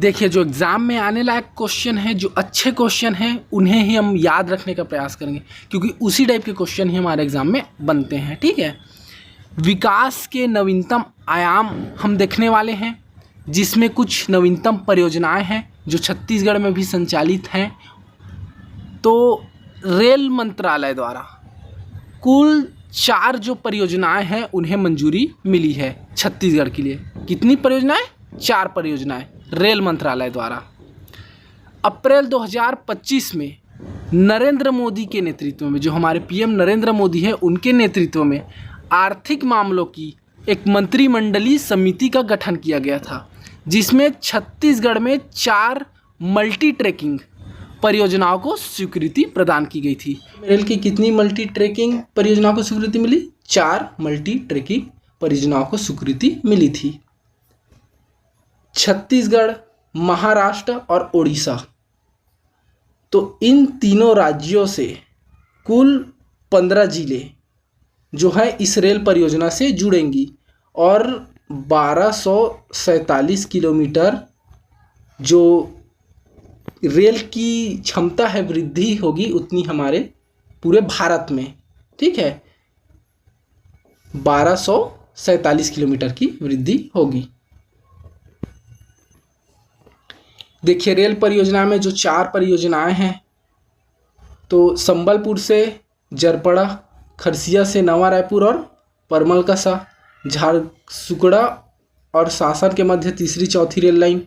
देखिए, जो एग्ज़ाम में आने लायक क्वेश्चन है, जो अच्छे क्वेश्चन हैं, उन्हें ही हम याद रखने का प्रयास करेंगे, क्योंकि उसी टाइप के क्वेश्चन ही हमारे एग्ज़ाम में बनते हैं। ठीक है, विकास के नवीनतम आयाम हम देखने वाले हैं, जिसमें कुछ नवीनतम परियोजनाएं हैं जो छत्तीसगढ़ में भी संचालित हैं। तो रेल मंत्रालय द्वारा कुल 4 जो परियोजनाएं हैं उन्हें मंजूरी मिली है छत्तीसगढ़ के लिए। कितनी परियोजनाएं? 4 परियोजनाएं रेल मंत्रालय द्वारा। अप्रैल 2025 में नरेंद्र मोदी के नेतृत्व में, जो हमारे पीएम नरेंद्र मोदी हैं, उनके नेतृत्व में आर्थिक मामलों की एक मंत्रिमंडलीय समिति का गठन किया गया था, जिसमें छत्तीसगढ़ में 4 मल्टी ट्रैकिंग परियोजनाओं को स्वीकृति प्रदान की गई थी। रेल की कितनी मल्टी ट्रैकिंग परियोजनाओं को स्वीकृति मिली? 4 मल्टी ट्रैकिंग परियोजनाओं को स्वीकृति मिली थी। छत्तीसगढ़, महाराष्ट्र और ओडिशा, तो इन तीनों राज्यों से कुल 15 जिले जो है इस रेल परियोजना से जुड़ेंगी और 1247 किलोमीटर जो रेल की क्षमता है वृद्धि होगी उतनी हमारे पूरे भारत में। ठीक है, 1247 किलोमीटर की वृद्धि होगी। देखिए, रेल परियोजना में जो 4 परियोजनाएं हैं, तो संबलपुर से जरपड़ा, खरसिया से नवा रायपुर और परमलकसा, झारसुगड़ा और शासन के मध्य तीसरी चौथी रेल लाइन,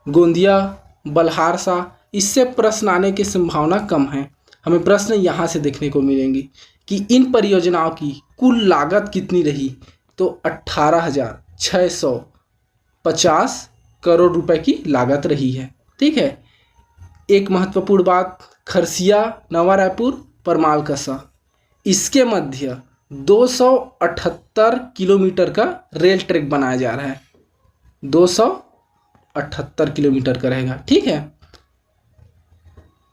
गोंदिया बल्हारसा, इससे प्रश्न आने की संभावना कम है। हमें प्रश्न यहाँ से देखने को मिलेंगे कि इन परियोजनाओं की कुल लागत कितनी रही, तो 18,650 करोड़ रुपए की लागत रही है। ठीक है, एक महत्वपूर्ण बात, खरसिया, नवा रायपुर, परमालकसा, इसके मध्य 278 किलोमीटर का रेल ट्रैक बनाया जा रहा है। 278 किलोमीटर का रहेगा। ठीक है,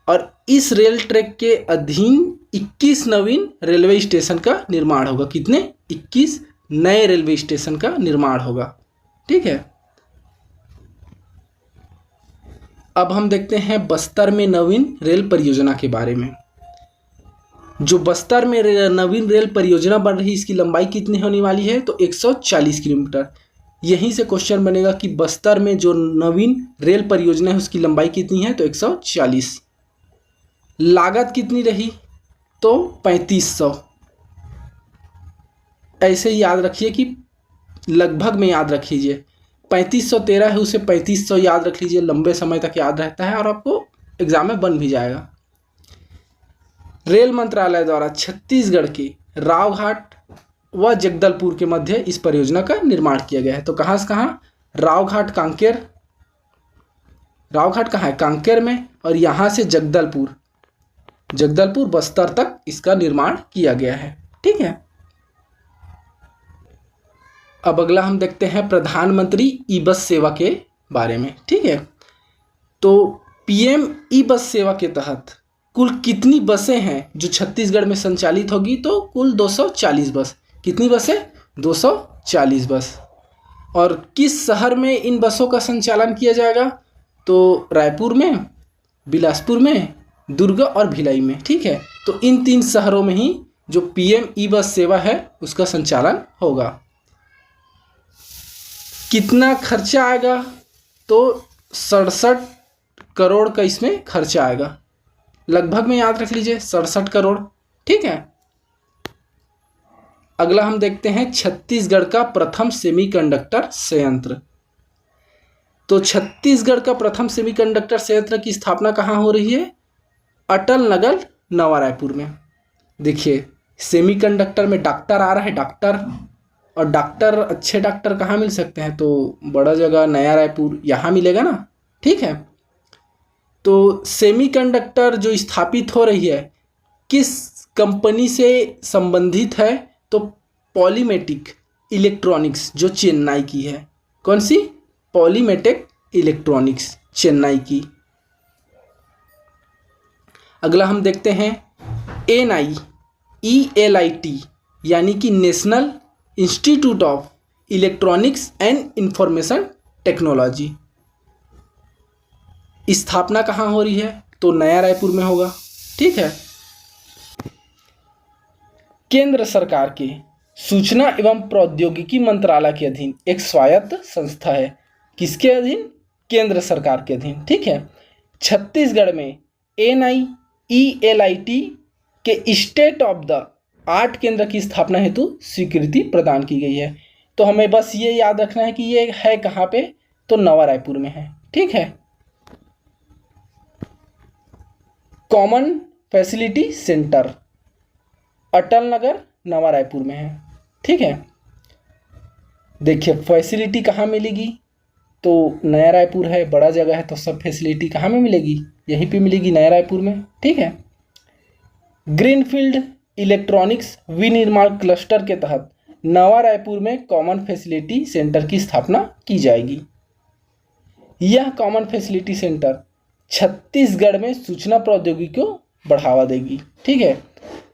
और इस रेल ट्रैक के अधीन 21 नवीन रेलवे स्टेशन का निर्माण होगा। कितने? 21 नए रेलवे स्टेशन का निर्माण होगा। ठीक है, अब हम देखते हैं बस्तर में नवीन रेल परियोजना के बारे में। जो बस्तर में नवीन रेल परियोजना बन रही है, इसकी लंबाई कितनी होने वाली है? तो 140 किलोमीटर। यहीं से क्वेश्चन बनेगा कि बस्तर में जो नवीन रेल परियोजना है उसकी लंबाई कितनी है? तो 140। लागत कितनी रही? तो 3500। ऐसे याद रखिए कि लगभग में याद रख लीजिए, 3513 है, उसे 3500 याद रख लीजिए, लंबे समय तक याद रहता है और आपको एग्जाम में बन भी जाएगा। रेल मंत्रालय द्वारा छत्तीसगढ़ के रावघाट व जगदलपुर के मध्य इस परियोजना का निर्माण किया गया है। तो कहाँ से कहाँ? रावघाट कांकेर, रावघाट कहाँ है? कांकेर में, और यहाँ से जगदलपुर, जगदलपुर बस्तर तक इसका निर्माण किया गया है। ठीक है, अब अगला हम देखते हैं प्रधानमंत्री ई बस सेवा के बारे में। ठीक है, तो पीएम ई बस सेवा के तहत कुल कितनी बसें हैं जो छत्तीसगढ़ में संचालित होगी? तो कुल 240 बस। कितनी बसें? 240 बस। और किस शहर में इन बसों का संचालन किया जाएगा? तो रायपुर में, बिलासपुर में, दुर्ग और भिलाई में। ठीक है, तो इन 3 शहरों में ही जो पीएम ई बस सेवा है उसका संचालन होगा। कितना खर्चा आएगा? तो 67 करोड़ का इसमें खर्चा आएगा। लगभग में याद रख लीजिए, 67 करोड़। ठीक है, अगला हम देखते हैं छत्तीसगढ़ का प्रथम सेमीकंडक्टर संयंत्र। तो छत्तीसगढ़ का प्रथम सेमीकंडक्टर संयंत्र की स्थापना कहाँ हो रही है? अटल नगर, नवा रायपुर में। देखिए, सेमीकंडक्टर में डॉक्टर आ रहा है, डॉक्टर, और डॉक्टर, अच्छे डॉक्टर कहाँ मिल सकते हैं? तो बड़ा जगह नया रायपुर, यहाँ मिलेगा ना। ठीक है, तो सेमीकंडक्टर जो स्थापित हो रही है किस कंपनी से संबंधित है? तो पॉलीमेटिक इलेक्ट्रॉनिक्स जो चेन्नई की है। कौन सी? पॉलीमेटिक इलेक्ट्रॉनिक्स, चेन्नई की। अगला हम देखते हैं NIELIT, यानी कि national institute of electronics and information technology. स्थापना कहाँ हो रही है? तो नया रायपुर में होगा। ठीक है। केंद्र सरकार के सूचना एवं प्रौद्योगिकी मंत्रालय के अधीन एक स्वायत्त संस्था है। किसके अधीन? केंद्र सरकार के अधीन। ठीक है। छत्तीसगढ़ में NIELIT के स्टेट ऑफ द आर्ट केंद्र की स्थापना हेतु स्वीकृति प्रदान की गई है। तो हमें बस ये याद रखना है कि ये है कहाँ पे? तो नवा रायपुर में है। ठीक है। Common facility centre Atal Nagar नवा रायपुर में है। ठीक है। देखिए फैसिलिटी कहाँ मिलेगी? तो नया रायपुर है, बड़ा जगह है, तो सब फैसिलिटी कहाँ में मिलेगी? यहीं पे मिलेगी, नया रायपुर में। ठीक है। ग्रीनफील्ड इलेक्ट्रॉनिक्स विनिर्माण क्लस्टर के तहत नवा रायपुर में कॉमन फैसिलिटी सेंटर की स्थापना की जाएगी। यह कॉमन फैसिलिटी सेंटर छत्तीसगढ़ में सूचना प्रौद्योगिकी को बढ़ावा देगी। ठीक है।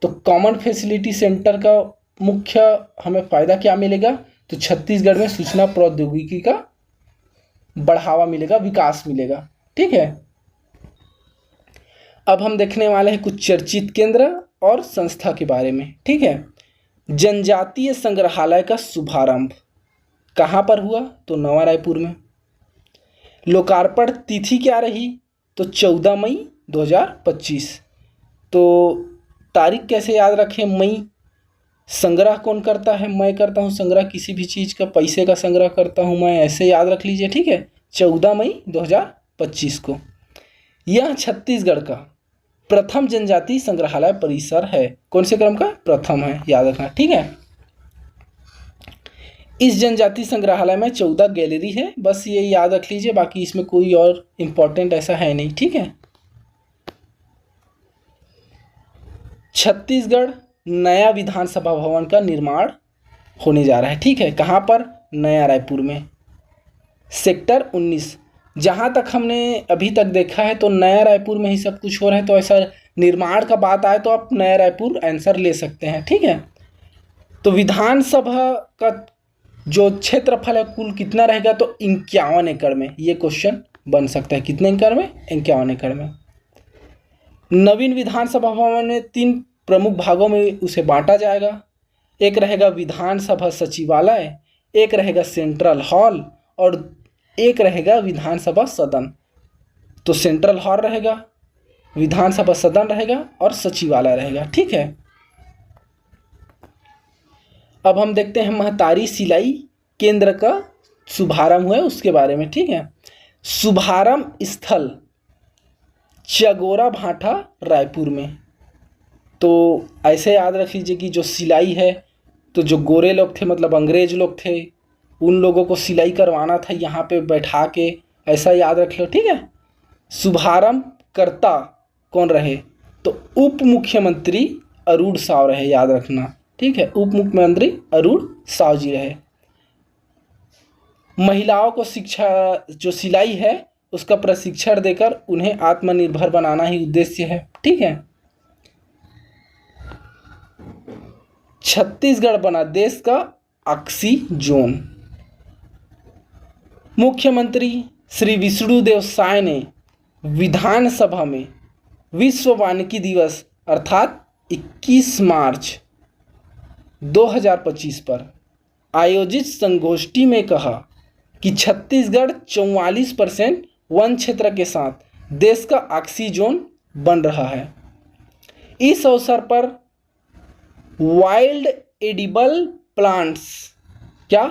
तो कॉमन फैसिलिटी सेंटर का मुख्य हमें फ़ायदा क्या मिलेगा? तो छत्तीसगढ़ में सूचना प्रौद्योगिकी का बढ़ावा मिलेगा, विकास मिलेगा। ठीक है। अब हम देखने वाले हैं कुछ चर्चित केंद्र और संस्था के बारे में। ठीक है। जनजातीय संग्रहालय का शुभारंभ कहाँ पर हुआ? तो नवा रायपुर में। लोकार्पण तिथि क्या रही? तो 14 मई 2025। तो तारीख कैसे याद रखें? मई। संग्रह कौन करता है? मैं करता हूँ संग्रह किसी भी चीज़ का, पैसे का संग्रह करता हूँ मैं, ऐसे याद रख लीजिए। ठीक है। 14 मई 2025 को। यह छत्तीसगढ़ का प्रथम जनजातीय संग्रहालय परिसर है। कौन से क्रम का? प्रथम है, याद रखना। ठीक है। इस जनजातीय संग्रहालय में 14 गैलरी है, बस ये याद रख लीजिए, बाकी इसमें कोई और इम्पोर्टेंट ऐसा है नहीं। ठीक है। छत्तीसगढ़ नया विधानसभा भवन का निर्माण होने जा रहा है। ठीक है। कहाँ पर? नया रायपुर में, सेक्टर 19। जहाँ तक हमने अभी तक देखा है तो नया रायपुर में ही सब कुछ हो रहा है, तो ऐसा निर्माण का बात आए तो आप नया रायपुर आंसर ले सकते हैं। ठीक है। तो विधानसभा का जो क्षेत्रफल है कुल कितना रहेगा? तो 51 एकड़ में। ये क्वेश्चन बन सकता है। कितने एकड़ में? 51 एकड़ में। नवीन विधानसभा भवन में 3 प्रमुख भागों में उसे बांटा जाएगा। एक रहेगा विधानसभा सचिवालय, एक रहेगा सेंट्रल हॉल और एक रहेगा विधानसभा सदन। तो सेंट्रल हॉल रहेगा, विधानसभा सदन रहेगा और सचिवालय रहेगा। ठीक है। अब हम देखते हैं महतारी सिलाई केंद्र का शुभारंभ हुआ है उसके बारे में। ठीक है। शुभारंभ स्थल चगोरा भाठा रायपुर में। तो ऐसे याद रख लीजिए कि जो सिलाई है, तो जो गोरे लोग थे मतलब अंग्रेज लोग थे, उन लोगों को सिलाई करवाना था यहाँ पे बैठा के, ऐसा याद रख लो। ठीक है। शुभारंभ करता कौन रहे? तो उप मुख्यमंत्री अरूण साव रहे, याद रखना। ठीक है। उप मुख्यमंत्री अरूण साव जी रहे। महिलाओं को शिक्षा, जो सिलाई है उसका प्रशिक्षण देकर उन्हें आत्मनिर्भर बनाना ही उद्देश्य है। ठीक है। छत्तीसगढ़ बना देश का ऑक्सीजोन। मुख्यमंत्री श्री विष्णुदेव साय ने विधानसभा में विश्व वानिकी दिवस अर्थात 21 मार्च 2025 पर आयोजित संगोष्ठी में कहा कि छत्तीसगढ़ 44% वन क्षेत्र के साथ देश का ऑक्सीजोन बन रहा है। इस अवसर पर वाइल्ड एडिबल प्लांट्स, क्या?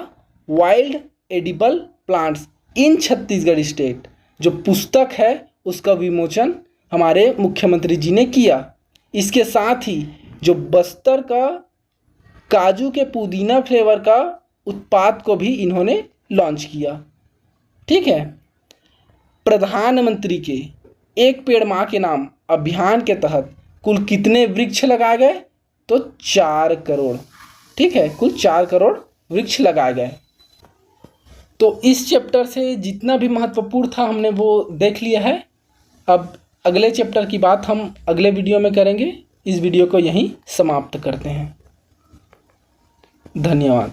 Wild edible plants in Chhattisgarh state, जो पुस्तक है उसका विमोचन हमारे मुख्यमंत्री जी ने किया। इसके साथ ही जो बस्तर का काजू के पुदीना फ्लेवर का उत्पाद को भी इन्होंने लॉन्च किया। ठीक है। प्रधानमंत्री के एक पेड़ माँ के नाम अभियान के तहत कुल कितने वृक्ष लगाए गए? तो 4 करोड़। ठीक है। कुल 4 करोड़ वृक्ष लगाए गए। तो इस चैप्टर से जितना भी महत्वपूर्ण था हमने वो देख लिया है। अब अगले चैप्टर की बात हम अगले वीडियो में करेंगे। इस वीडियो को यहीं समाप्त करते हैं। धन्यवाद।